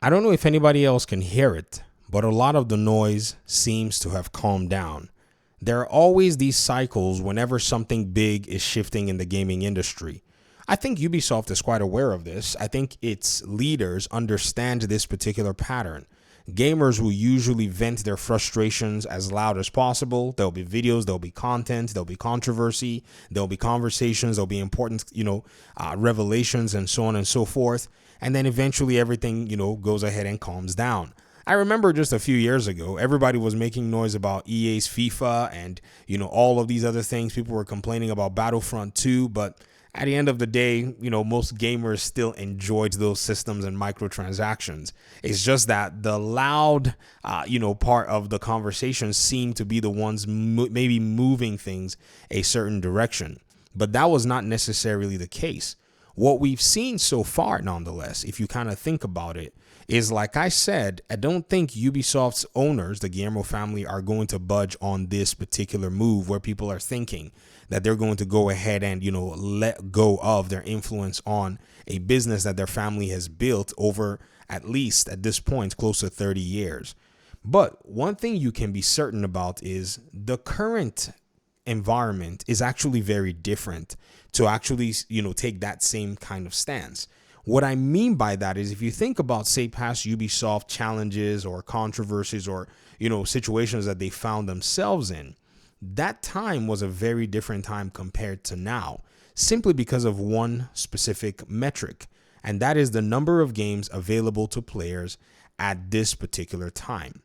I don't know if anybody else can hear it, but a lot of the noise seems to have calmed down. There are always these cycles whenever something big is shifting in the gaming industry. I think Ubisoft is quite aware of this. I think its leaders understand this particular pattern. Gamers will usually vent their frustrations as loud as possible. There'll be videos, there'll be content, there'll be controversy, there'll be conversations, there'll be important, revelations and so on and so forth. And then eventually everything, goes ahead and calms down. I remember just a few years ago, everybody was making noise about EA's FIFA and, all of these other things. People were complaining about Battlefront 2, but at the end of the day, most gamers still enjoyed those systems and microtransactions. It's just that the loud, part of the conversation seemed to be the ones maybe moving things a certain direction. But that was not necessarily the case. What we've seen so far, nonetheless, if you kind of think about it, is like I said, I don't think Ubisoft's owners, the Guillermo family, are going to budge on this particular move where people are thinking that they're going to go ahead and, let go of their influence on a business that their family has built over, at least at this point, close to 30 years. But one thing you can be certain about is the current environment is actually very different to actually, take that same kind of stance. What I mean by that is if you think about, say, past Ubisoft challenges or controversies or, situations that they found themselves in, that time was a very different time compared to now, simply because of one specific metric, and that is the number of games available to players at this particular time.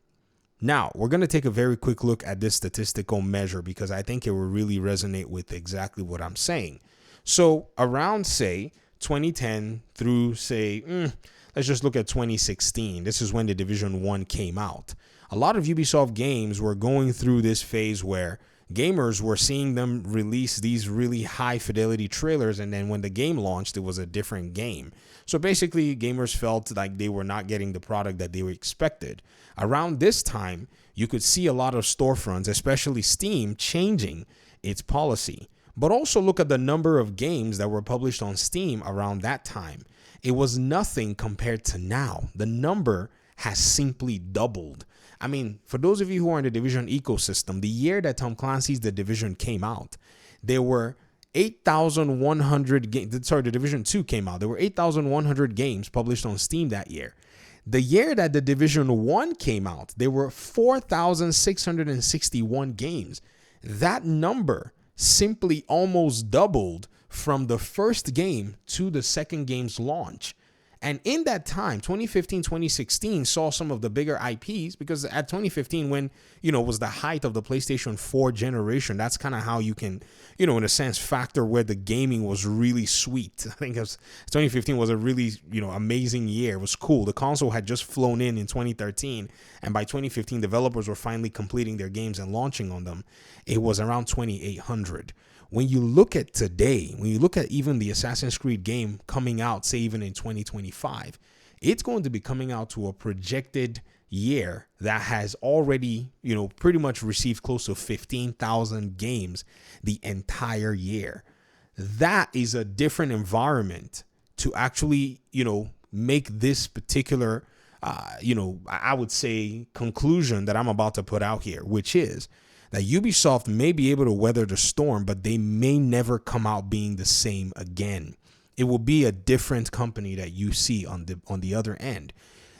Now, we're going to take a very quick look at this statistical measure because I think it will really resonate with exactly what I'm saying. So around, say, 2010 through, say, let's just look at 2016. This is when the Division 1 came out. A lot of Ubisoft games were going through this phase where gamers were seeing them release these really high fidelity trailers, and then when the game launched, it was a different game. So basically, gamers felt like they were not getting the product that they were expected. Around this time, you could see a lot of storefronts, especially Steam, changing its policy. But also look at the number of games that were published on Steam around that time. It was nothing compared to now. The number has simply doubled. I mean, for those of you who are in the Division ecosystem, the year that Tom Clancy's The Division came out, there were 8,100 games. Sorry, The Division 2 came out. There were 8,100 games published on Steam that year. The year that The Division 1 came out, there were 4,661 games. That number simply almost doubled from the first game to the second game's launch. And in that time, 2015, 2016 saw some of the bigger IPs because at 2015, when, was the height of the PlayStation 4 generation, that's kind of how you can, in a sense, factor where the gaming was really sweet. I think 2015 was a really, amazing year. It was cool. The console had just flown in 2013. And by 2015, developers were finally completing their games and launching on them. It was around 2,800. When you look at today, when you look at even the Assassin's Creed game coming out, say even in 2025, it's going to be coming out to a projected year that has already, pretty much received close to 15,000 games the entire year. That is a different environment to actually, make this particular, I would say conclusion that I'm about to put out here, which is that Ubisoft may be able to weather the storm, but they may never come out being the same again. It will be a different company that you see on the other end.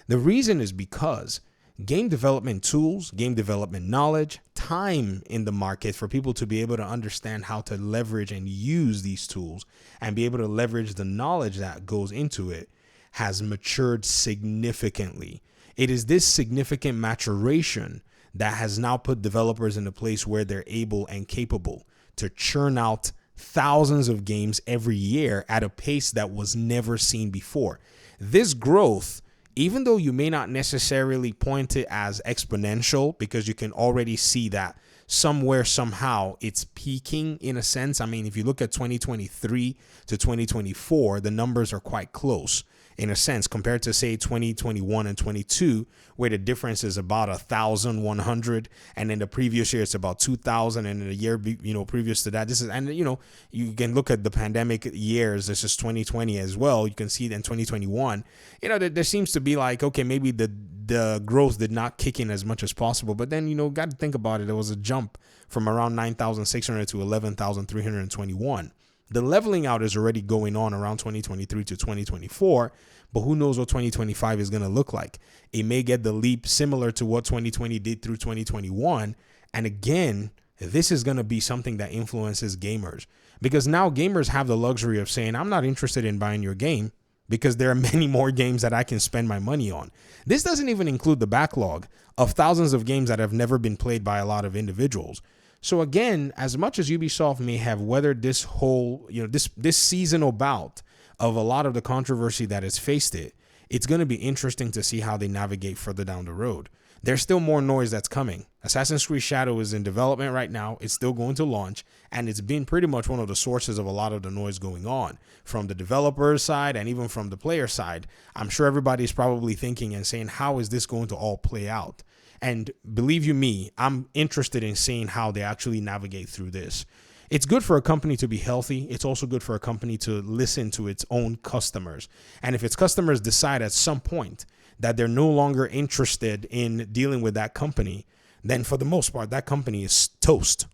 The reason is because game development tools, game development knowledge, time in the market for people to be able to understand how to leverage and use these tools and be able to leverage the knowledge that goes into it has matured significantly. It is this significant maturation that has now put developers in a place where they're able and capable to churn out thousands of games every year at a pace that was never seen before. This growth, even though you may not necessarily point it as exponential, because you can already see that somewhere, somehow, it's peaking in a sense. I mean, if you look at 2023 to 2024, the numbers are quite close. in a sense, compared to say 2021 and 22, where the difference is about 1,100, and in the previous year it's about 2,000, and in the year previous to that, this is, and you can look at the pandemic years. This is 2020 as well. You can see in 2021, there seems to be like, okay, maybe the growth did not kick in as much as possible, but then got to think about it. There was a jump from around 9,600 to 11,321. The leveling out is already going on around 2023 to 2024, but who knows what 2025 is going to look like. It may get the leap similar to what 2020 did through 2021. And again, this is going to be something that influences gamers, because now gamers have the luxury of saying, I'm not interested in buying your game because there are many more games that I can spend my money on. This doesn't even include the backlog of thousands of games that have never been played by a lot of individuals. So again, as much as Ubisoft may have weathered this whole, this seasonal bout of a lot of the controversy that has faced it, it's going to be interesting to see how they navigate further down the road. There's still more noise that's coming. Assassin's Creed Shadow is in development right now. It's still going to launch, and it's been pretty much one of the sources of a lot of the noise going on from the developer side and even from the player side. I'm sure everybody's probably thinking and saying, how is this going to all play out? And believe you me, I'm interested in seeing how they actually navigate through this. It's good for a company to be healthy. It's also good for a company to listen to its own customers. And if its customers decide at some point that they're no longer interested in dealing with that company, then for the most part, that company is toast.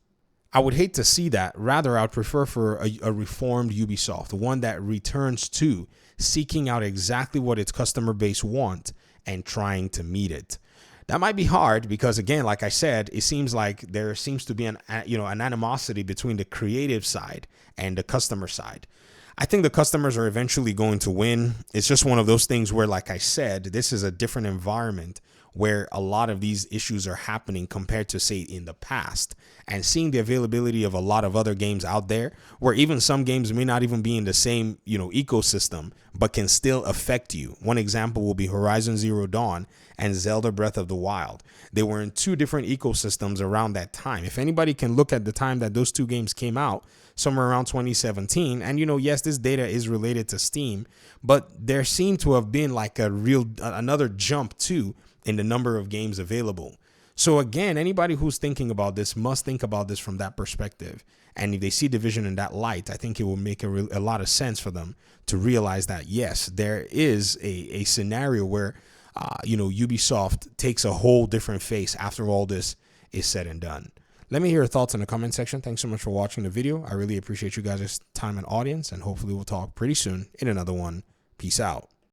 I would hate to see that. Rather, I would prefer for a reformed Ubisoft, one that returns to seeking out exactly what its customer base want and trying to meet it. That might be hard because, again, like I said, it seems like there seems to be an animosity between the creative side and the customer side. I think the customers are eventually going to win. It's just one of those things where, like I said, this is a different environment where a lot of these issues are happening compared to, say, in the past. And seeing the availability of a lot of other games out there, where even some games may not even be in the same, ecosystem, but can still affect you. One example will be Horizon Zero Dawn and Zelda Breath of the Wild. They were in two different ecosystems around that time. If anybody can look at the time that those two games came out, somewhere around 2017, and yes, this data is related to Steam, but there seemed to have been like another jump too in the number of games available. So again, anybody who's thinking about this must think about this from that perspective. And if they see Division in that light, I think it will make a lot of sense for them to realize that, yes, there is a scenario where, Ubisoft takes a whole different face after all this is said and done. Let me hear your thoughts in the comment section. Thanks so much for watching the video. I really appreciate you guys' time and audience, and hopefully we'll talk pretty soon in another one. Peace out.